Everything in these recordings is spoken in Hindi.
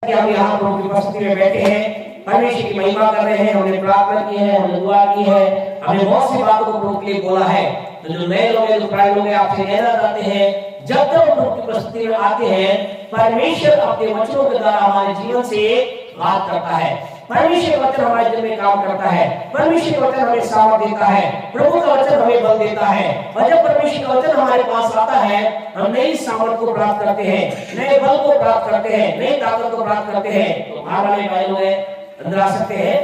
कि हम यहाँ प्रभु की उपस्थिति में बैठे हैं, परमेश्वर की महिमा कर रहे हैं, हमने प्रार्थना की है, हमने दुआ की है, हमने बहुत सी बातों को प्रभु के लिए बोला है। तो जो नए लोग हैं, जो पुराने लोग हैं, आपसे कहना चाहते हैं, जब तक प्रभु की उपस्थिति में आते हैं, परमेश्वर अपने वचनों के द्वारा हमारे जीवन से बात करता है। परमेश्वर का वचन हमारे जीवन में काम करता है। परमेश्वर का वचन हमें सामर्थ देता है। प्रभु का वचन हमें बल देता है। और जब परमेश्वर का वचन हमारे पास आता है, हम नई सामर्थ को प्राप्त करते हैं, नए बल को प्राप्त करते हैं, नई ताकत को प्राप्त करते हैं। तो बाहर वाले भाई लोग अंदर आ सकते हैं,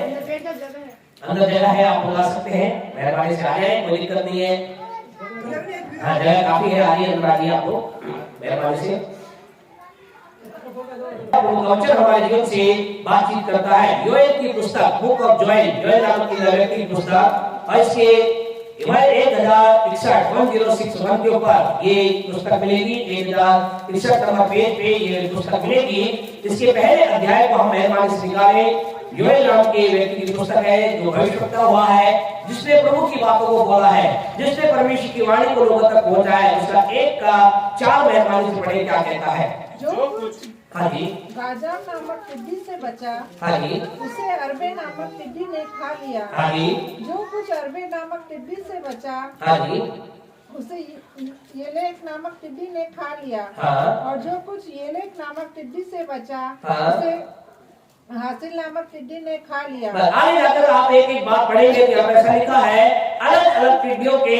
अंदर जगह है, आप बुला सकते हैं, मेहरबानी से आ जाए, कोई दिक्कत नहीं है। हाँ, जगह काफी है, आइए अंदर आइए, आप लोग मेहरबानी से। वचन हमारे जीवन से बातचीत करता है। योएल की पुस्तक, बुक ऑफ जोएल, जोएल नाम की व्यक्ति की पुस्तक, और इसके 1061 के ऊपर ये पुस्तक मिलेगी। 1061 नंबर पेज पे ये पुस्तक मिलेगी। इसके पहले अध्याय को हम मेहरबानी से निकालें। योएल नाम के व्यक्ति की पुस्तक है, जो भविष्यवक्ता हुआ है, जिसने प्रभु की बातों को बोला है, जिसने परमेश्वर की वाणी को लोगों तक पहुंचाया है। उसका 1 का 4 मेहरबानी से पढ़े, क्या कहता है? जो कुछ हाँ जी, गाजा नामक टिड्डी से बचा, हाँ जी, उसे अरबे नामक टिड्डी ने खा लिया। हाँ जी, जो कुछ अरबे नामक टिड्डी से बचा, हाँ जी, उसे येलेक नामक टिड्डी ने खा लिया। हाँ, और जो कुछ येलेक नामक टिड्डी से बचा, हाँ, उसे हासिल नामक टिड्डी ने खा लिया। आगे जाकर आप एक एक बात पढ़ेंगे कि ऐसा लिखा है, अलग अलग टिड्डियों के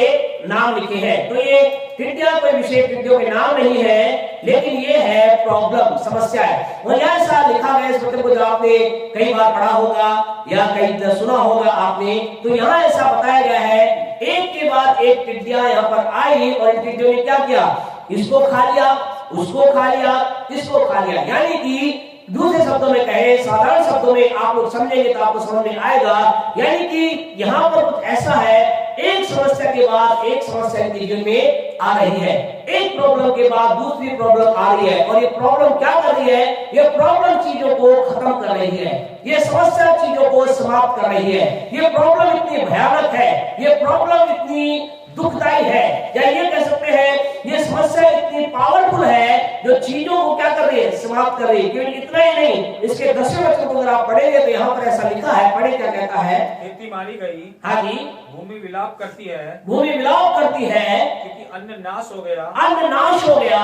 नाम लिखे हैं। तो ये टिड्डियां कोई विशेष टिड्डियों के नाम नहीं है, लेकिन ये है प्रॉब्लम, समस्या है। और ऐसा लिखा गया इस वचन को, जो आपने कई बार पढ़ा होगा या कई सुना होगा आपने, तो यहाँ ऐसा बताया गया है, एक के बाद एक टिड्डियां यहाँ पर आई और इन टिड्डियों ने क्या किया? इसको खा लिया, उसको खा लिया, इसको खा लिया। यानी कि दूसरे शब्दों में कहे, साधारण शब्दों में आप लोग समझेंगे तो आपको समझ में आएगा। यानी कि यहाँ पर कुछ ऐसा है, एक समस्या के बाद एक समस्या इनके जीवन में आ रही है, एक प्रॉब्लम के बाद दूसरी प्रॉब्लम आ रही है। और ये प्रॉब्लम क्या कर रही है? ये प्रॉब्लम चीजों को खत्म कर रही है, ये समस्या चीजों को समाप्त कर रही है। ये प्रॉब्लम इतनी भयानक है, ये प्रॉब्लम इतनी दुखदायी है, या ये कह सकते हैं ये समस्या इतनी पावरफुल है, जो चीजों को क्या कर रही है? समाप्त कर रही है। क्योंकि इतना ही नहीं, इसके 10वें वचन को अगर आप पढ़ेंगे तो यहाँ पर ऐसा लिखा है, पढ़े क्या कहता है? खेती मारी गई, हाँ जी, भूमि विलाप करती है, भूमि विलाप करती है, क्योंकि अन्न नाश हो गया, अन्न नाश हो गया,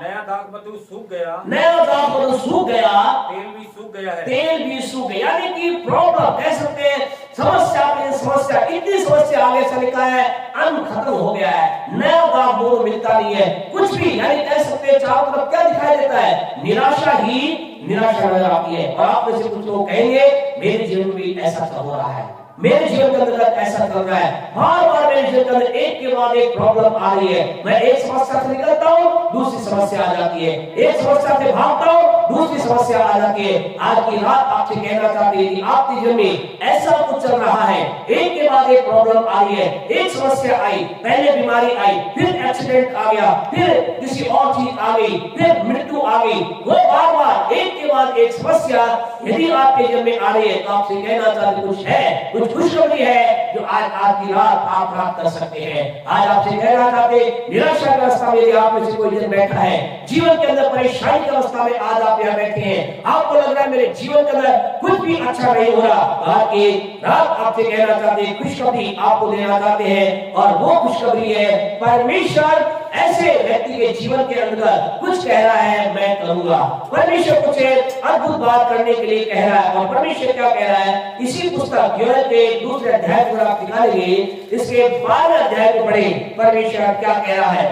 नया दाखमधु सूख गया, नया दाखमधु सूख गया, तेल भी सूख गया है, तेल भी सूख गया। यानी कि प्रॉब्लम कह सकते हैं, समस्या पे समस्या, इतनी समस्या आगे से लिखा है, अन्न खत्म हो गया है, नया दाखमधु मिलता नहीं है, कुछ भी। यानी कह सकते हैं चारों तरफ क्या दिखाई देता है? निराशा ही निराशा नजर आती है। और आप में से कुछ लोग कहेंगे, मेरे जीवन में भी ऐसा हो रहा है, मेरे जीवन के अंदर ऐसा चल रहा है, बार बार मेरे जीवन के अंदर एक के बाद एक प्रॉब्लम आ रही है। मैं एक समस्या से निकलता हूँ, दूसरी समस्या आ जाती है, एक समस्या से भागता हूँ, दूसरी समस्या आ जाती है। आज की रात आपसे कहना चाहते हैं कि आपके जीवन में ऐसा कुछ चल रहा है, एक के बाद एक प्रॉब्लम आ रही है, एक समस्या आई, पहले बीमारी आई, फिर एक्सीडेंट आ गया, फिर किसी और चीज आ गई, फिर मृत्यु आ गई। वो बार बार एक के बाद एक समस्या यदि आपके जीवन में आ रही है, तो आपसे कहना चाहते कुछ है, कुछ खुशखबरी है जो आज की रात आप प्राप्त कर सकते हैं। आज आपसे कहना चाहते, निराशा की अवस्था में आप में से कोई जन बैठा है, जीवन के अंदर परेशानी की अवस्था में आज आप यहाँ बैठे हैं, आपको लग रहा है मेरे जीवन के अंदर कुछ भी अच्छा नहीं हो रहा, आज की रात आपसे कहना चाहते हैं, खुशखबरी आपको देना चाहते हैं। और वो खुशखबरी है, परमेश्वर ऐसे व्यक्ति के जीवन के अंदर कुछ कह रहा है, मैं करूंगा। परमेश्वर कुछ अद्भुत बात करने के लिए कह रहा है। और परमेश्वर क्या कह रहा है? इसी पुस्तक योएल के 2 अध्याय को आप निकालेंगे, इसके 12 अध्याय को पढ़े, परमेश्वर क्या कह रहा है?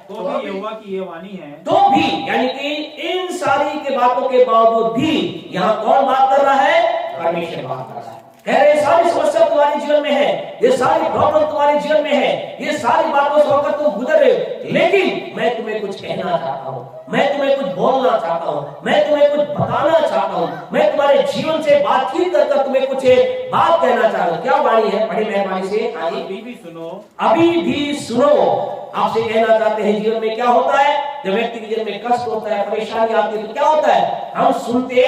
तो भी यहोवा की ये वाणी है, तो भी, यानी कि इन सारी के बातों के बावजूद भी यहाँ कौन बात कर रहा है? परमेश्वर बात कर रहा है। कह रहे सारी समस्या तुम्हारे जीवन में है, ये सारी प्रॉब्लम तुम्हारे जीवन में है, ये सारी बातों से होकर तुम गुजर रहे हो, लेकिन मैं तुम्हें कुछ कहना चाहता हूँ, मैं तुम्हें कुछ बोलना चाहता हूँ, मैं तुम्हें कुछ बताना चाहता हूँ, मैं तुम्हारे जीवन से बातचीत कर तुम्हें कुछ बात कहना चाहता हूँ। क्या वाणी है? बड़ी मेहरबानी से अभी भी सुनो, अभी भी सुनो। आपसे कहना चाहते हैं, जीवन में क्या होता है? जब व्यक्ति के जीवन में कष्ट होता है, परेशानी आती है, तो क्या होता है? हम सुनते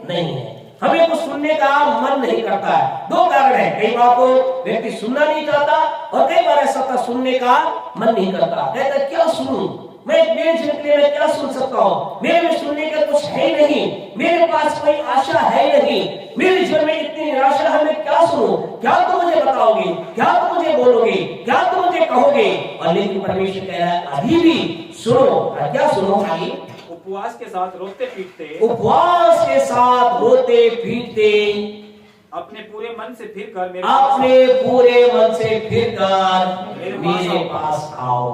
नहीं है, हमें कुछ सुनने का मन नहीं करता है। 2 कारण है, कई बार तो व्यक्ति सुनना नहीं चाहता, और कई बार ऐसा होता सुनने का मन नहीं करता, कहता क्या सुनूं, मैं मेरे जीवन के लिए मैं क्या सुन सकता हूँ, मेरे में सुनने का कुछ है नहीं, मेरे पास कोई आशा है नहीं, मेरे जीवन में इतनी निराशा है, मैं क्या सुनूं, क्या तुम मुझे बताओगे, क्या तुम मुझे बोलोगे, क्या तुम मुझे कहोगे। और लेकिन परमेश्वर कह रहा है अभी भी सुनो। क्या सुनो भाई? उपवास के साथ रोते पीटते, उपवास के साथ रोते पीटते, अपने पूरे मन से फिर कर अपने पूरे मन से फिर कर मेरे पास आओ।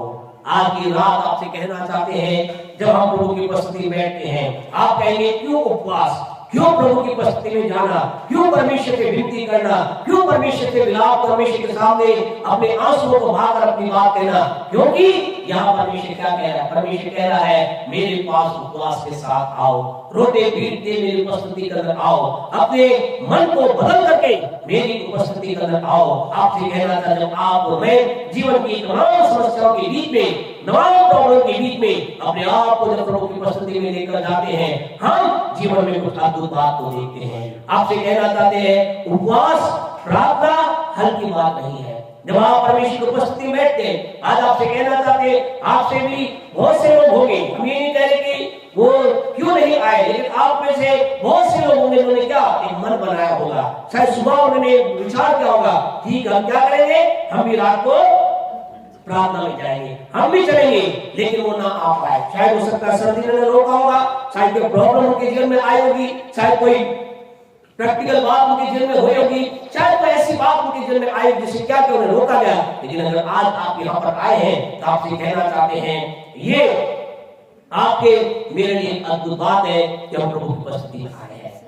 आज की रात आपसे कहना चाहते हैं, जब हम प्रभु की उपस्थिति में बैठते हैं, आप कहेंगे क्यों उपवास, क्यों प्रभु की उपस्थिति में जाना, क्यों परमेश्वर से विनती करना, क्यों परमेश्वर से विलाप, परमेश्वर के सामने अपने आंसुओं को बहाकर अपनी बात कहना? क्योंकि यहाँ परमेश्वर क्या कह रहा है? परमेश्वर कह रहा है मेरे पास उपवास के साथ आओ, रोते पीटते मेरी उपस्थिति के अंदर आओ, अपने मन को बदल करके मेरी उपस्थिति के अंदर आओ। आपसे कहना था, जब आप और मैं जीवन की तमाम समस्याओं के बीच में, तमाम प्रॉब्लम के बीच में अपने आप को जब प्रभु की उपस्थिति में लेकर जाते हैं, हम जीवन में कुछ अद्भुत बात को देखते हैं। आपसे कहना चाहते हैं, उपवास प्रार्थना हल्की बात नहीं है। जब आप परमेश्वर की उपस्थिति में बैठते हैं, आज आपसे कहना चाहते हैं, आपसे भी बहुत से लोग होंगे, हम ये नहीं कह रहे कि वो क्यों नहीं आए, लेकिन आप में से बहुत से लोग होंगे जिन्होंने क्या एक मन बनाया होगा, शायद सुबह उन्होंने विचार किया होगा, ठीक हम क्या करेंगे, हम भी रात को प्रार्थना में जाएंगे, हम भी चलेंगे, लेकिन वो ना आ पाए। शायद हो सकता है सर्दी ने रोका होगा, शायद कोई प्रॉब्लम उनके जीवन में आई होगी, शायद कोई प्रैक्टिकल बात उनके जीवन में हुई होगी, शायद कोई ऐसी बात उनके जीवन में आई जिससे क्या कि उन्हें रोका गया। लेकिन अगर आज आप यहाँ पर आए हैं तो आपसे कहना चाहते हैं, ये आपके मेरे लिए अद्भुत बात है कि हम प्रभु की उपस्थिति में आए हैं।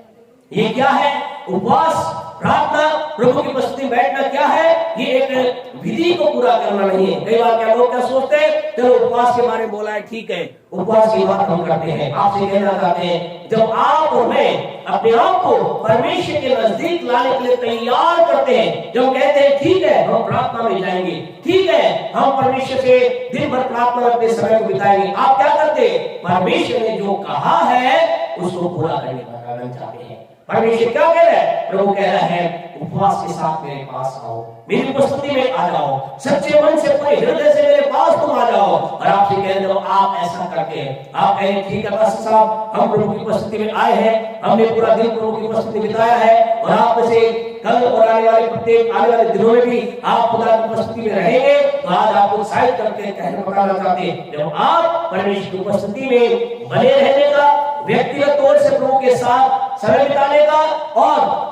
ये क्या है? उपवास, प्रार्थना, प्रभु की उपस्थिति में बैठना क्या है? ये एक विधि को पूरा करना नहीं है। कई बार क्या लोग क्या सोचते हैं, चलो उपवास के बारे में बोला है, ठीक है, उपवास की बात हम करते हैं। आपसे कहना चाहते हैं, जब आप और मैं अपने आप को परमेश्वर के नजदीक लाने के लिए तैयार करते हैं, जब कहते हैं ठीक है हम प्रार्थना में जाएंगे, ठीक है हम परमेश्वर से दिन भर प्रार्थना में अपने समय को बिताएंगे, आप क्या करते हैं? परमेश्वर ने जो कहा है उसको पूरा करने का कारण चाहते हैं। परमेश्वर क्या कह रहा है? प्रभु कह रहा है उपवास के साथ मेरे पास आओ, मेरी उपस्थिति में आ जाओ, सच्चे मन से पूरे हृदय से मेरे पास तुम आ जाओ। और आपसे कह रहे हो आप ऐसा करते हैं, आप कहें ठीक है पास्टर साहब, हम प्रभु की उपस्थिति में आए हैं, हमने पूरा दिन प्रभु की उपस्थिति में बिताया है, और आप में से कल और आने वाले प्रत्येक आने वाले दिनों में भी आप खुदा की उपस्थिति में रहेंगे। तो आज आप उत्साहित करके कहना बताना चाहते हैं, जब आप परमेश्वर की उपस्थिति में बने रहने का, व्यक्तिगत तौर से प्रभु के साथ समय बिताने का और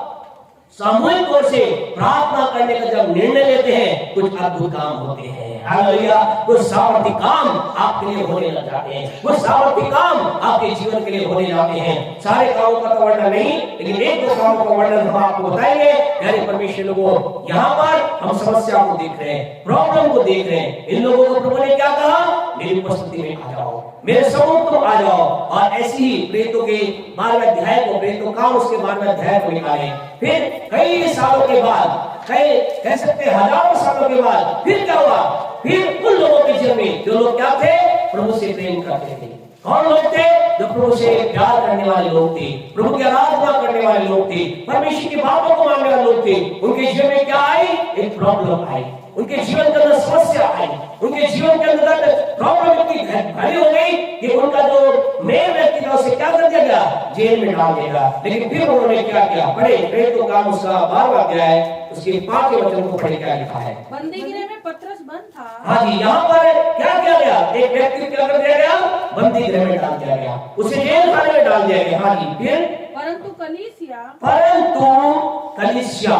सामूहिक तौर से प्रार्थना करने का जब निर्णय लेते हैं, कुछ अद्भुत काम होते हैं। हालेलुया! कुछ सामर्थ्य काम आपके लिए होने लग जाते हैं, कुछ सामर्थ्य काम आपके जीवन के लिए होने जाते हैं। सारे कामों का तो वर्णन नहीं, लेकिन एक दो कामों का वर्णन हम आपको बताएंगे। प्यारे परमेश्वर लोगों, यहाँ पर हम समस्या को देख रहे हैं, प्रॉब्लम को देख रहे हैं। इन लोगों को प्रभु ने क्या कहा? मेरी उपस्थिति में आ जाओ, मेरे सम्मुख तुम आ जाओ। और ऐसे ही प्रेतों के 12वें अध्याय को, प्रेतों का उसके 12वें अध्याय को निकाले। फिर कई सालों के बाद, कई कह सकते हजारों सालों के बाद फिर क्या हुआ? फिर उन लोगों के जीवन में जो लोग क्या थे? प्रभु से प्रेम करते थे। कौन लोग थे? जो प्रभु से प्यार करने वाले लोग थे, प्रभु की आराधना करने वाले लोग थे, परमेश्वर की बातों को मानने वाले लोग थे। उनके जीवन में क्या आई? एक प्रॉब्लम आई, उनके जीवन के अंदर समस्या आई, उनके जीवन के अंदर प्रॉब्लम इतनी भारी हो गई कि उनका जो मेन व्यक्ति था उसे क्या कर दिया गया? जेल में डाल दिया। लेकिन फिर उन्होंने क्या किया? पढ़े प्रेरितों का उसका 12वां अध्याय उसके 5वें वचन को पढ़े, क्या लिखा है? बंदीगृह में पतरस बंद था। हाँ जी, यहाँ पर क्या किया गया? एक व्यक्ति क्या कर दिया गया? बंदी गृह में डाल दिया गया, उसे जेल खाने में डाल दिया गया। हाँ जी, फिर परंतु कलीसिया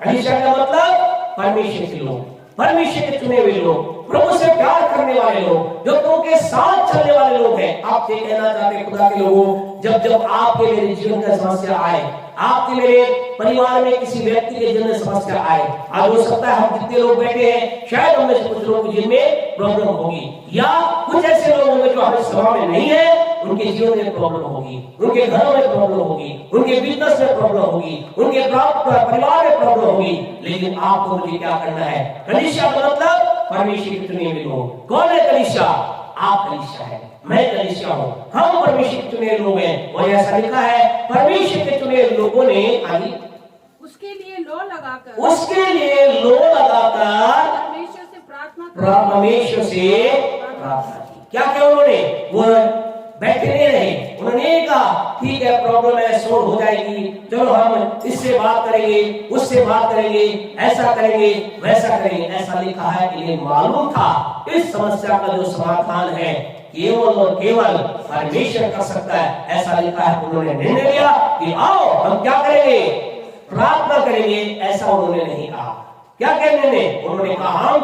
कलीसिया का मतलब परमेश्वर के लोग, परमेश्वर के चुने हुए लोग, प्रभु से प्यार करने वाले लोग, जो प्रभु के साथ चलने वाले लोग हैं। आपसे कहना चाहते हैं खुदा के लोगों, जब जब आपके मेरे जीवन का समस्या आए, आपके मेरे परिवार में किसी व्यक्ति के जीवन में समस्या आए, आज हो सकता है हम जितने लोग बैठे हैं, शायद उनमें से कुछ लोग जिनमें प्रॉब्लम होगी, या कुछ ऐसे लोग होंगे जो हमारे सभा में नहीं है, उनके जीवन में प्रॉब्लम होगी, उनके घरों में प्रॉब्लम होगी, उनके बिजनेस में प्रॉब्लम होगी, उनके परिवार में प्रॉब्लम होगी। लेकिन आपको मुझे क्या करना है? कलीसिया का मतलब परमेश्वर के चुने हुए लोग। कौन है कलीसिया? आप कलीसिया है, मैं कलीसिया हूँ, हम परमेश्वर के चुने लोग हैं। और ऐसा लिखा है, परमेश्वर के चुने लोगों ने उसके लिए लो लगाकर परमेश्वर से प्रार्थना की। क्या क्या उन्होंने? वो बैठे नहीं रहे। उन्होंने ये कहा ठीक है, प्रॉब्लम है, सोल्व हो जाएगी, चलो हम इससे बात करेंगे, उससे बात करेंगे, ऐसा करेंगे, वैसा करेंगे। ऐसा लिखा है। इन्हें मालूम था इस समस्या का जो समाधान है केवल और केवल परमेश्वर कर सकता है। ऐसा लिखा है। उन्होंने निर्णय लिया कि आओ हम क्या करेंगे, प्रार्थना करेंगे। ऐसा उन्होंने नहीं कहा। क्या कहने ने? उन्होंने कहा हम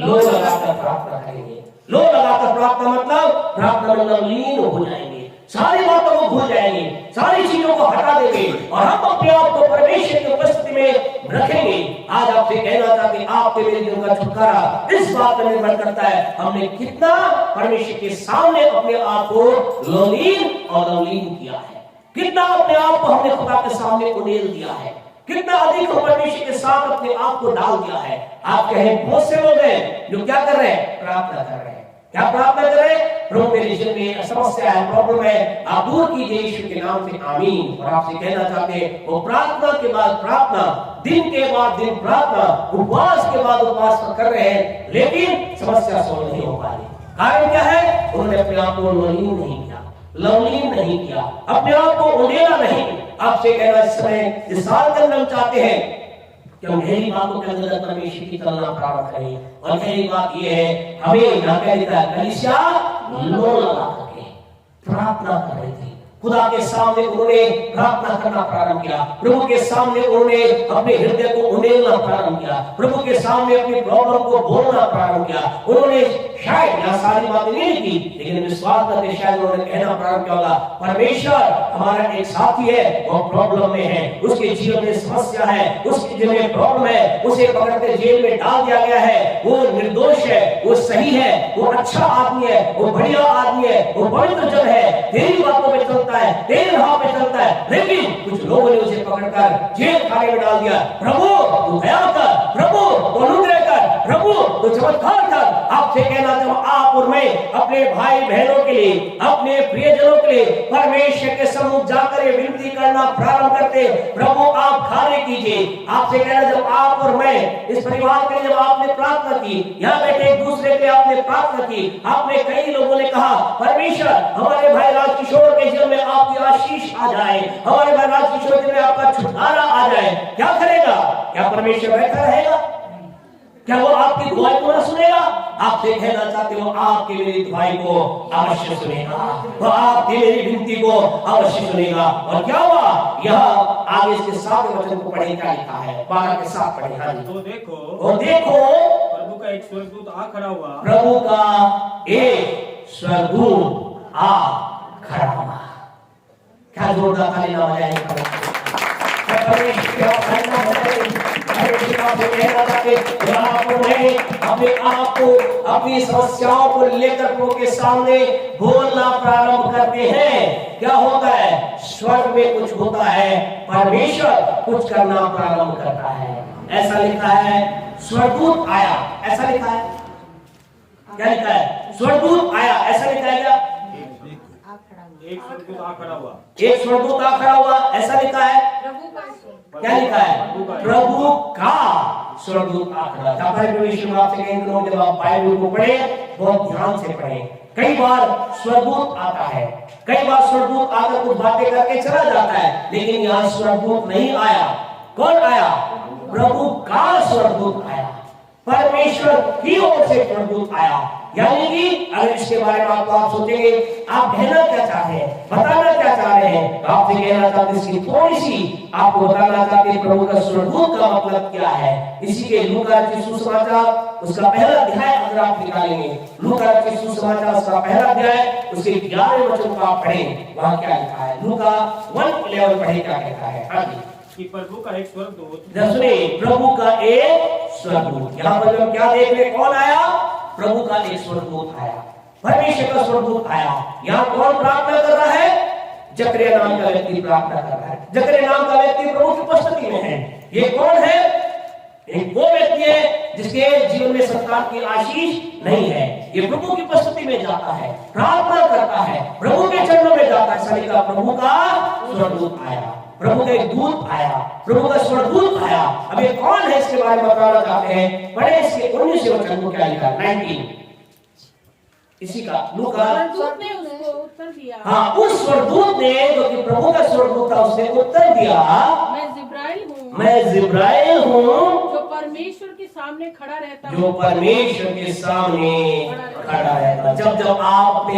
लो लगाकर प्रार्थना करेंगे। लो लगाकर प्रार्थना मतलब प्रार्थना में लीन हो जाएंगे, सारी बातों को भूल जाएंगे, सारी चीजों को हटा देंगे और हम अपने आप को परमेश्वर की उपस्थिति में रखेंगे। आज आपसे कहना चाहते हैं आपके मेरे जीवन का छुटकारा इस बात पर निर्भर करता है हमने कितना परमेश्वर के सामने अपने आप को लोलीन और अवलीन किया है, कितना अपने आप को हमने खुदा के सामने उड़ेल दिया है, कितना अधिक परमेश्वर के साथ अपने आप को डाल दिया है। आप कहें बहुत से लोग हैं जो क्या कर रहे हैं, प्रार्थना कर रहे हैं। क्या प्रार्थना कर रहे हैं? प्रभु मेरे जीवन में समस्या है, प्रॉब्लम है, आप दूर कीजिए यीशु के नाम से, आमीन। और आपसे कहना चाहते हैं वो प्रार्थना के बाद प्रार्थना, दिन के बाद दिन प्रार्थना, उपवास के बाद उपवास कर रहे हैं, लेकिन समस्या सोल्व नहीं हो पा रही। कारण क्या है? उन्होंने अपने आप को लोलीन नहीं किया, लवलीन नहीं किया, अपने आप को उड़ेला नहीं। आपसे कहना इस समय इस साल के अंदर हम चाहते हैं कि हम गहरी बातों के अंदर परमेश्वर की चलना प्रारंभ करें। और गहरी बात यह है हमें यहाँ क्या लिखा है, कलीसिया लो लगा करके प्रार्थना कर रही थी। खुदा के सामने उन्होंने प्रार्थना करना प्रारंभ किया, प्रभु के सामने उन्होंने अपने हृदय को उंडेलना प्रारंभ किया, प्रभु के सामने अपनी प्रॉब्लम को बोलना प्रारंभ किया। उन्होंने शायद यहाँ सारी बातें नहीं की, लेकिन विश्वास करके शायद उन्होंने कहना प्रारंभ किया होगा परमेश्वर हमारा एक साथी है, वो प्रॉब्लम में है, उसके जीवन में समस्या है, उसके जीवन में प्रॉब्लम है, उसे पकड़कर जेल में डाल दिया गया है, वो निर्दोष है, वो सही है, वो अच्छा आदमी है, वो बढ़िया आदमी है, वो पवित्र जन है, तेरी बातों पे चलता है, तेरे राह पे चलता है। लेकिन कुछ लोगों ने उसे पकड़कर जेल खाने में डाल दिया। प्रभु तू दया कर, प्रभु तू अनुग्रह कर, प्रभु तू चमत्कार कर। आपसे कहना जब आप और मैं अपने भाई बहनों के लिए, अपने प्रियजनों के लिए परमेश्वर के सम्मुख जाकर ये विनती करना प्रारंभ करते, प्रभु आप कार्य कीजिए। आपसे कहना जब आप और मैं इस परिवार के लिए जब आपने प्रार्थना की, यहाँ बैठे एक दूसरे के आपने प्रार्थना की, आपने कई लोगों ने कहा परमेश्वर हमारे भाई राजकिशोर के जीवन में आपकी आशीष आ जाए, हमारे भाई राजकिशोर के जीवन में आपका छुटकारा आ जाए। क्या करेगा? क्या परमेश्वर बैठा रहेगा? क्या वो आपकी दुआई को ना सुनेगा? आपसे कहना चाहते हो आपकी मेरी दुआई को अवश्य सुनेगा, वो आपकी मेरी विनती को अवश्य सुनेगा। और क्या हुआ? यह आगे इसके 7वें वचन को पढ़े, क्या लिखा है? 12 के 7 पढ़े। हाँ जी। तो देखो प्रभु का एक स्वर्गदूत आ खड़ा हुआ, प्रभु का एक स्वर्गदूत आ खड़ा हुआ। क्या जोरदार ताली ना बजाएं? अपने आप को अपनी समस्याओं को लेकर प्रभु के सामने बोलना प्रारंभ करते हैं। क्या होता है? स्वर्ग में कुछ होता है, परमेश्वर कुछ करना प्रारंभ करता है। ऐसा लिखा है स्वर्गदूत आया, ऐसा लिखा है। क्या लिखा है? स्वर्गदूत आया, ऐसा लिखा है क्या? एक स्वर्गदूत आ खड़ा हुआ, एक स्वर्गदूत आ खड़ा हुआ, ऐसा लिखा है। क्या लिखा है? प्रभु का स्वर्गदूत आ खड़ा। जब आपसे कहेंगे लोग जब आप बाइबल को पढ़े बहुत ध्यान से पढ़े। कई बार स्वर्गदूत आता है, कई बार स्वर्गदूत आकर कुछ बातें करके चला जाता है, लेकिन यहाँ स्वर्गदूत नहीं आया। कौन आया? प्रभु का स्वर्गदूत आया, परमेश्वर की ओर से स्वर्गदूत आया। यानी कि अगर इसके बारे में आप सोचेंगे आप कहना क्या चाहते हैं, बताना क्या चाह रहे हैं, तो आपसे कहना चाहते हैं इसकी थोड़ी सी आपको बताना चाहते हैं प्रभु का स्वर्गदूत का मतलब क्या है। इसी के लूका के सुसमाचार उसका पहला अध्याय अगर आप निकालेंगे, लूका के सुसमाचार उसका पहला अध्याय उसके 11वें वचन को आप पढ़ें, वहां क्या लिखा है? लूका 1:11 पढ़े, क्या लिखा है? हाँ जी। कि प्रभु का एक स्वर्गदूत, प्रभु का एक स्वर्गदूत। यहाँ पर हम क्या देख रहे? कौन आया? प्रभु का एक स्वर्गदूत आया, परमेश्वर का स्वर्गदूत आया। यहाँ कौन प्रार्थना कर रहा है? जकरिया नाम का व्यक्ति प्रार्थना कर रहा है। जकरिया नाम का व्यक्ति प्रभु की उपस्थिति में है। ये कौन है? एक वो व्यक्ति है जिसके जीवन में संतान की आशीष नहीं है। ये प्रभु की उपस्थिति में जाता है, प्रार्थना करता है, प्रभु के चरणों में जाता है। सभी का प्रभु का स्वर्गदूत आया, प्रभु का एक दूत आया, प्रभु का स्वर्गदूत आया। अब ये कौन है इसके बारे में बताना चाहते हैं। पढ़े इसके 19वें वचन को, क्या लिखा है? 19 इसी का लूका। दूत ने उसको उत्तर दिया, हाँ, उस स्वर्गदूत ने, जो कि प्रभु का स्वर्गदूत था, उसने उत्तर दिया, मैं जिब्राइल हूँ, मैं जिब्राइल हूँ, जो परमेश्वर के सामने खड़ा रहता जो परमेश्वर के सामने खड़ा रहता। जब आप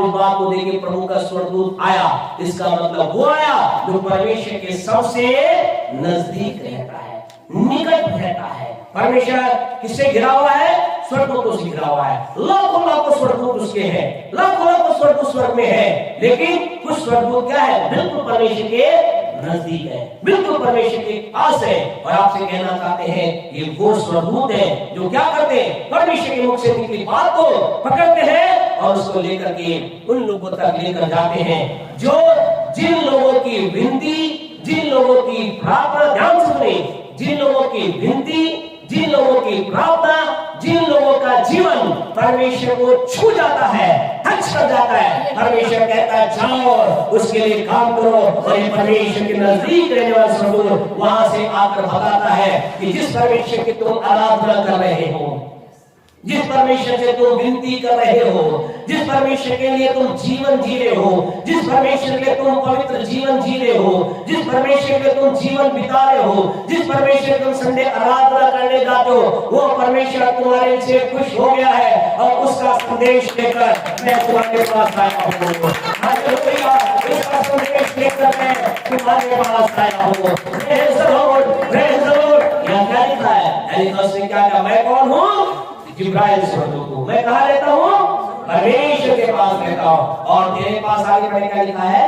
इस बात को देखिए, प्रभु का स्वर्गदूत आया, इसका मतलब वो आया जो परमेश्वर के सबसे नजदीक रहता है, निकट रहता है। परमेश्वर किससे घिरा हुआ है? स्वर्गदूतों से घिरा हुआ है। लाखों लाखों स्वर्गदूत उसके हैं, लाखों लाखों स्वर्गदूत स्वर्ग में है, लेकिन कुछ स्वर्गदूत क्या है? बिल्कुल परमेश्वर के नजदीक है, बिल्कुल परमेश्वर के पास है। और आपसे कहना चाहते हैं, ये वो स्वर्गदूत है जो क्या करते हैं? परमेश्वर के मुख से निकली बात को पकड़ते हैं और उसको लेकर के उन लोगों तक लेकर जाते हैं, जो जिन लोगों की विनती, जिन लोगों की प्रार्थना, ध्यान से सुनिए, जिन लोगों की विनती, जिन लोगों की प्रार्थना, जिन लोगों का जीवन परमेश्वर को छू जाता है, टच कर जाता है, परमेश्वर कहता है जाओ उसके लिए काम करो। और ये परमेश्वर के नजदीक रहने वाला स्वर्गदूत वहां से आकर बताता है कि जिस परमेश्वर की तुम आराधना कर रहे हो, जिस परमेश्वर से तुम विनती कर रहे हो, जिस परमेश्वर के लिए तुम जीवन जी रहे हो, जिस परमेश्वर के लिए तुम पवित्र जीवन जी रहे हो, जिस परमेश्वर के तुम जीवन बिता रहे हो, जिस परमेश्वर तुम संडे आराधना करने जाते हो, वो परमेश्वर तुम्हारे से खुश हो गया है और उसका संदेश लेकर मैं तुम्हारे पास आया हूँ। हालेलुया, उसका संदेश लेकर मैं तुम्हारे पास आया हूँ। Praise the Lord, praise the Lord. यहाँ क्या लिखा है? यानी उसने क्या कहा? मैं कौन हूँ? जिब्राइल स्वर्गदूत हूँ। मैं कहाँ रहता हूँ? परमेश्वर के पास रहता हूँ। और तेरे पास आगे बढ़े क्या लिखा है?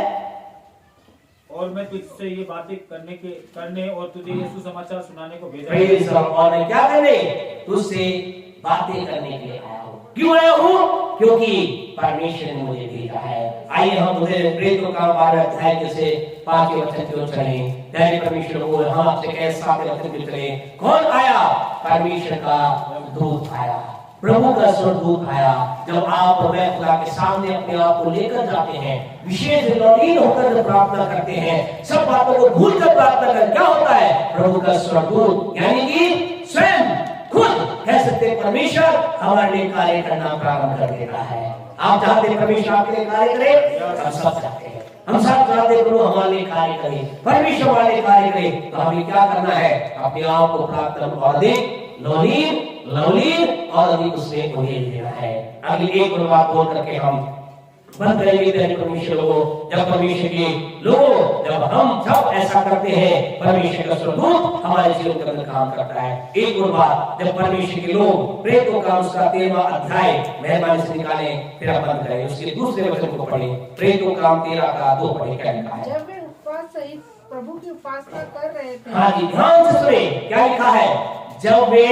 और मैं तुझसे ये बातें करने और तुझे यीशु समाचार सुनाने को भेजा प्रेज़ द लॉर्ड। और क्या करने? तुझसे बातें करने के लिए आया हूँ। क्यों आया हूँ? क्योंकि परमेश्वर ने मुझे भेजा है। आइए हम उधर प्रेरितों का 12 अध्याय के से 5 वचन की ओर चलें। प्यारे परमेश्वर को हम आपसे कह 7 वचन की चले। कौन आया? परमेश्वर का दूत आया, प्रभु का स्वर्गदूत आया। जब आप और मैं खुदा के सामने अपने आप को लेकर जाते हैं, विशेष लीन होकर जब प्रार्थना करते हैं, सब बातों को भूल कर प्रार्थना कर, क्या होता है? प्रभु का स्वर्गदूत यानी कि स्वयं खुद कह सकते परमेश्वर हमारे लिए कार्य करना प्रारंभ कर देता है। आप चाहते हैं परमेश्वर आपके लिए कार्य करे? हम सब चाहते हैं, हम सब चाहते हैं प्रभु हमारे लिए कार्य करे, परमेश्वर हमारे लिए कार्य करे। तो हमें क्या करना है? अपने आप को प्रार्थना और अधिक लवलीन और अधिक उसमें उड़ेल देना है। अगली एक बात बोल करके हम बंद करेंगे। प्यारे परमेश्वर लोगों, जब परमेश्वर के लोगों, जब हम सब ऐसा करते हैं, परमेश्वर का स्वर्गदूत हमारे जीवन के अंदर काम करता है। एक और बात, जब परमेश्वर के लोग प्रेरितों का उसका 13वां अध्याय मेहरबानी से निकालें, फिर हम बंद करें, उसके दूसरे वचन को पढ़ें। प्रेरितों का 13 का 2 पढ़ें, क्या लिखा है? जब वे उपवास सहित प्रभु की उपासना कर रहे थे। हाँ जी, ध्यान से सुने क्या लिखा है। जब वे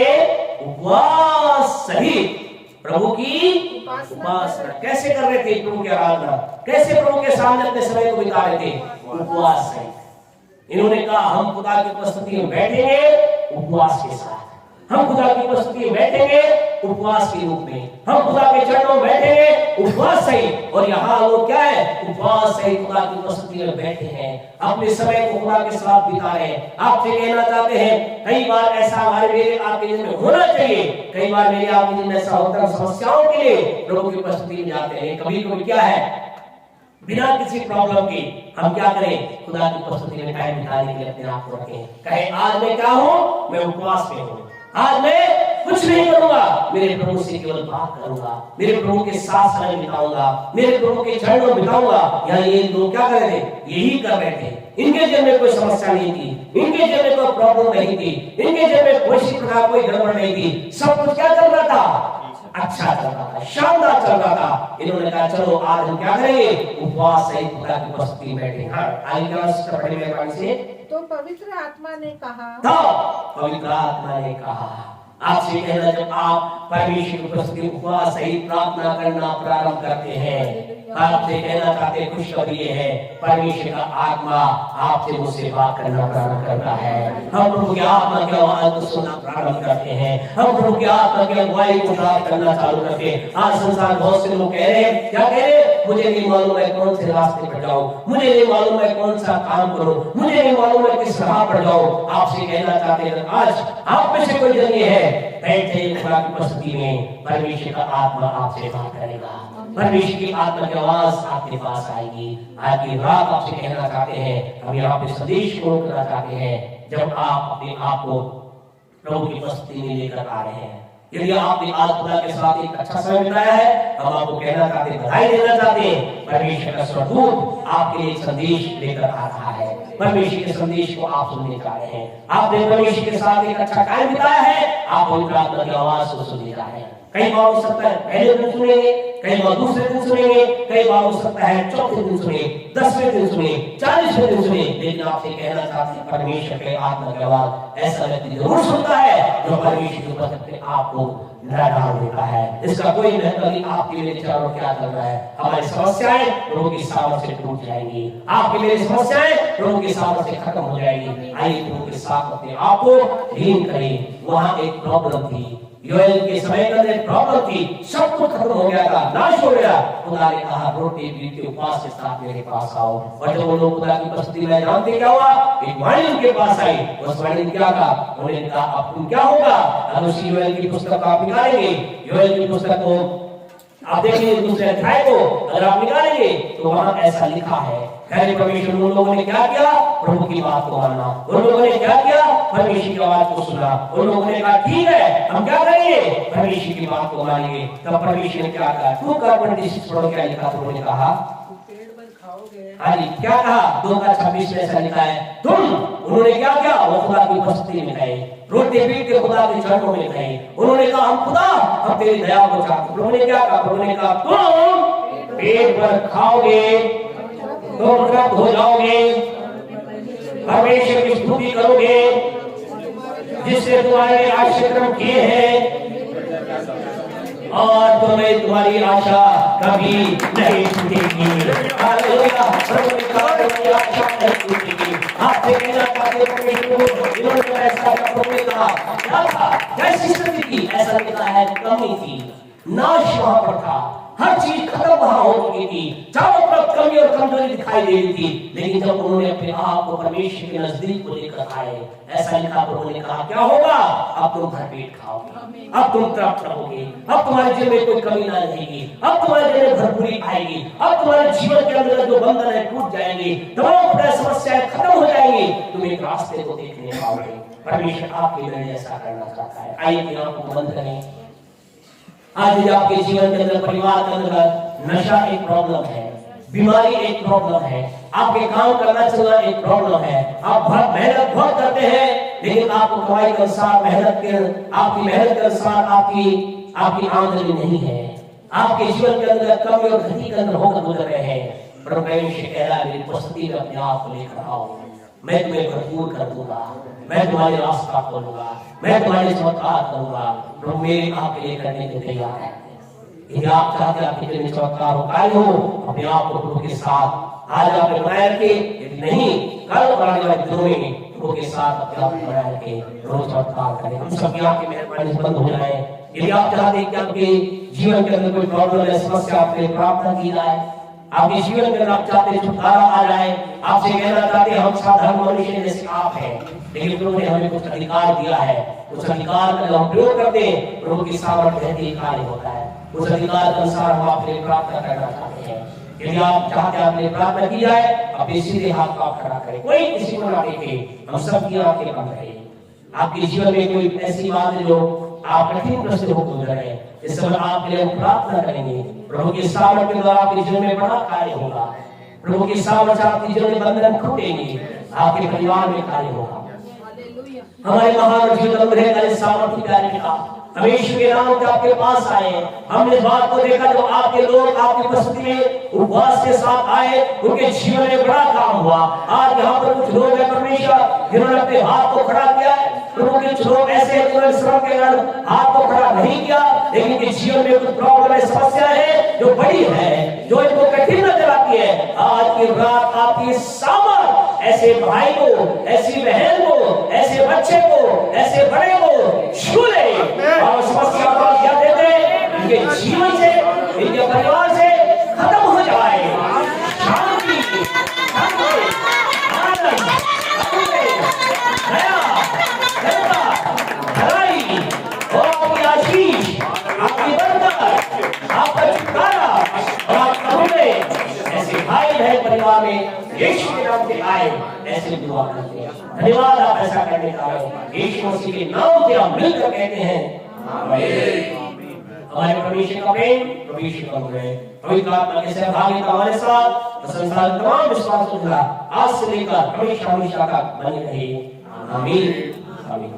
उपवास सहित प्रभु की उपासना कैसे कर रहे थे? प्रभु की आराधना कैसे प्रभु के सामने अपने समय को बिता रहे थे? उपवास सहित। इन्होंने कहा हम खुदा की उपस्थिति में बैठेंगे उपवास के साथ, हम खुदा की उपस्थिति में बैठेंगे उपवास के रूप में, हम खुदा के चरणों में बैठेंगे उपवास सहित। और यहाँ लोग क्या है? उपवास सहित खुदा की उपस्थिति में बैठे हैं, अपने समय को खुदा के साथ बिता रहे हैं। आपसे कहना चाहते हैं, कई बार ऐसा हमारे मेरे आपके जीवन में होना चाहिए। कई बार मेरे आपके जीवन में ऐसा होता है, समस्याओं के लिए प्रभु की उपस्थिति में जाते हैं। कभी कभी क्या है, बिना किसी प्रॉब्लम के हम क्या करें? खुदा की उपस्थिति में टाइम बिताने के लिए अपने आप को रखें। कहे आज मैं क्या हूँ? मैं उपवास में हूँ, आज मैं कुछ नहीं करूंगा, मेरे प्रभु से केवल बात करूंगा, मेरे प्रभु के साथ समय बिताऊंगा, मेरे प्रभु के चरणों में बिताऊंगा। यहाँ ये लोग क्या कर रहे थे? यही कर रहे थे। इनके जीवन में कोई समस्या नहीं थी, इनके जीवन में कोई प्रॉब्लम नहीं थी, इनके जीवन में कोई प्रकार कोई गड़बड़ नहीं थी। सब कुछ क्या चल रहा था? अच्छा चल रहा था, शानदार चल रहा था। इन्होंने कहा चलो आज हम क्या करेंगे? उपवास सहित खुदा की उपस्थिति में बैठे। हाँ, आगे क्या पढ़े मेहरबानी से। तो पवित्र आत्मा ने कहा, तो पवित्र आत्मा ने कहा। आपसे कहना, जब आप परमेश्वर की उपस्थिति उपवास सहित प्रार्थना करना प्रारंभ करते हैं, आपसे कहना चाहते हैं खुशखबरी है, परमेश्वर का आत्मा आपसे मुझसे बात करना प्रारंभ करता है। हम प्रभु की आत्मा की आवाज को सुनना प्रारंभ करते हैं, हम प्रभु की आत्मा की अगुवाई को प्राप्त करना चालू करते हैं। आज संसार बहुत से लोग कह रहे हैं, क्या कह रहे हैं? मुझे नहीं मालूम है कौन से रास्ते पर जाऊं, मुझे नहीं मालूम है कौन सा काम करूं, मुझे नहीं मालूम है किस राह पर जाऊं। आपसे कहना चाहते हैं, आज आप में से कोई जरिए है, बैठे खुदा की उपस्थिति में, परमेश्वर का आत्मा आपसे बात करेगा। परमेश्वर की आत्मा की आवाज आपके पास आएगी। आज की रात आपसे कहना चाहते हैं, हम यहाँ पे संदेश को करना चाहते हैं, जब आप अपने आप को प्रभु की उपस्थिति में लेकर आ रहे हैं। यदि आपने आज खुदा के साथ एक अच्छा समय बिताया है, हम आपको कहना चाहते हैं, बधाई देना चाहते हैं। परमेश्वर का स्वर्गदूत आपके लिए एक संदेश लेकर आ रहा है। परमेश्वर के संदेश को आप सुनने जा रहे हैं। आपने परमेश्वर के साथ एक अच्छा टाइम बिताया है, आप पवित्र आत्मा की आवाज को सुनने जा रहे हैं। कई बार हो सकता है पहले दिन सुनेंगे, कई बार दूसरे दिन सुनेंगे, कई बार हो सकता है चौथे दिन सुने, 10वें दिन सुने, 40वें दिन सुने, लेकिन आपसे कहना चाहते हैं, परमेश्वर के आत्मा की आवाज ऐसा व्यक्ति जरूर सुनता है जो परमेश्वर के ऊपर अपने आप को डाल देता है। इसका कोई महत्व नहीं आपके मेरे विचारों क्या चल रहा है। हमारी समस्याएं प्रभु की सामर्थ से टूट जाएंगी, आपके मेरी समस्याएं प्रभु की सामर्थ से खत्म हो जाएगी। आइए प्रभु के साथ अपने आप को लीन करें। वहां एक प्रॉब्लम थी, योएल के समय का एक प्रॉब्लम थी, सब कुछ खत्म हो गया था, नाश हो गया। खुदा ने कहा रोटी पीट के उपवास के साथ मेरे पास आओ। और जब वो लोग खुदा की उपस्थिति में जानते क्या हुआ, एक वाणी उनके पास आई। उस वाणी ने क्या कहा, उन्होंने कहा अब तुम क्या होगा। अब उसी योएल की पुस्तक आप निकालेंगे, योएल की पुस्तक को आप देखिए दूसरे अध्याय को अगर आप निकालेंगे तो वहां ऐसा लिखा है, पहले परमेश्वर उन लोगों ने क्या किया, प्रभु की बात को माना। उन लोगों ने क्या किया, परमेश्वर की आवाज को सुना। उन लोगों ने कहा ठीक है हम क्या करेंगे, परमेश्वर की बात को मानेंगे। तब परमेश्वर ने क्या कहा, 2:26 पढ़ो क्या लिखा। उन्होंने कहा हाँ जी, क्या कहा, 2:26 में ऐसा लिखा है, तुम, उन्होंने क्या किया, वो खुदा की उपस्थिति में गए, रोटी पीट के खुदा के चरणों में गए। उन्होंने कहा हम खुदा हम तेरी दया को चाहते। प्रभु ने क्या कहा, प्रभु ने कहा तुम पेट भर खाओगे, तुम तृप्त हो जाओगे, परमेश्वर की स्तुति करोगे जिससे तुम्हारे आश्रम किए हैं, और तुम्हें तुम्हारी आशा कभी नहीं छूटेगी। हालेलुया, प्रभु ने कहा तुम्हारी आशा नहीं छूटेगी। आपसे कहना चाहते हैं, इन्होंने ऐसा प्रभु ने कहा क्या था, कैसी स्थिति थी, ऐसा लिखा है कमी थी, नाश वहां पर था, हर चीज खत्म वहां हो चुकी थी, चारों तरफ कमी और कमजोरी दिखाई दे रही थी। लेकिन जब उन्होंने अपने आप को परमेश्वर के नजदीक को लेकर आए, ऐसा लिखा, प्रभु ने कहा क्या होगा, अब तुम भरपेट खाओगे, अब तुम तृप्त रहोगे, अब तुम्हारे जीवन में कोई कमी ना रहेगी, अब तुम्हारे जीवन में भरपूरी आएगी, अब तुम्हारे जीवन के अंदर जो बंधन है टूट जाएंगे, तमाम समस्याएं खत्म हो जाएंगी, तुम एक रास्ते को देखने पाओगे। परमेश्वर आपके लिए ऐसा करना चाहता है। आइए अपनी आंखों को बंद करें। आज आपके जीवन के अंदर, परिवार के अंदर नशा एक प्रॉब्लम है, बीमारी एक प्रॉब्लम है, आपके काम करना चलना एक प्रॉब्लम है, आप मेहनत बहुत करते हैं लेकिन आपको कमाई के अनुसार आपकी मेहनत के अनुसार आपकी आमदनी नहीं है, आपके जीवन के अंदर कमी और गति के अंदर होकर गुजर रहे हैं। प्रभु परमेश्वर कह रहा है मेरी उपस्थिति में अपने आप को लेकर आओ, मैं तुम्हें भरपूर कर दूंगा, मैं तुम्हारे रास्ता खोलूंगा, मैं तुम्हारे चमत्कार करूंगा। प्रभु मेरे आपके लिए करने के तैयार है। यदि आप चाहते हैं आपके दिल में चमत्कार हो, कार्य हो, अपने आप को प्रभु के साथ आज आप बनाए रखे, यदि नहीं कल आने वाले दिनों में प्रभु के साथ अपने आप बनाए रखे, रोज चमत्कार करें। हम सब आपकी मेहरबानी से बंद हो जाए। यदि आप चाहते हैं कि आपके जीवन के अंदर कोई प्रॉब्लम है, समस्या, आपके प्रार्थना की जाए, आपके जीवन के अंदर आप चाहते हैं छुटकारा आ जाए, आपसे कहना चाहते हैं हम साधारण मनुष्य जैसे आप हैं, लेकिन प्रभु ने हमें कुछ अधिकार दिया है, उस अधिकार का हम प्रयोग करते हैं, प्रभु की सामर्थ्य रहती कार्य होता है। उस अधिकार के अनुसार हम आपके लिए प्रार्थना करना चाहते हैं। यदि आप चाहते हैं आपके लिए प्रार्थना की जाए, अपने सीधे हाथ को आप खड़ा करें, कोई किसी को ना देखे, हम सब की आंखें बंद करें। आपके जीवन में कोई ऐसी बात है जो आप कठिन प्रश्न होकर गुजर रहे हैं, इस समय आपके लिए हम प्रार्थना करेंगे। प्रभु के सामर्थ्य के द्वारा आपके जीवन में बड़ा कार्य होगा, प्रभु के सामर्थ्य आपके जीवन में बंधन टूटेंगे, आपके परिवार में कार्य होगा। हमारे महान जीवन सामर्थ्य प्यारे पिता, हमेशा के नाम के आपके पास आए, हमने इस बात को देखा जब आपके लोग आपकी उपस्थिति में उपवास के साथ आए, उनके जीवन में बड़ा काम हुआ। आज यहाँ पर कुछ लोग हैं परमेश्वर जिन्होंने अपने हाथ को खड़ा किया है, कुछ लोग ऐसे हैं जिन्होंने श्रम के कारण हाथ को खड़ा नहीं किया, लेकिन इनके जीवन में कुछ प्रॉब्लम है, समस्या है जो बड़ी है, जो इनको कठिन नजर आती है। आज की रात आपकी सामर्थ ऐसे भाई को, ऐसी बहन को, ऐसे बच्चे को, ऐसे बड़े को छू ले और समस्या को क्या देते इनके जीवन से, इनके परिवार से खत्म हो जाए। शांति, आनंद, दया, भलाई और आपकी आशीष, आपकी बरकत, आपका छुटकारा ऐसे दुआ करते हैं। धन्यवाद आप ऐसा करने का यीशु मसीह के नाम से हम मिलकर कहते हैं आमीन। हमारे परमेश्वर का प्रेम, परमेश्वर का अनुग्रह, पवित्र आत्मा की सहभागिता हमारे साथ संसार तमाम विश्वासों के साथ आज से लेकर हमेशा हमेशा तक बनी रहे। आमीन आमीन।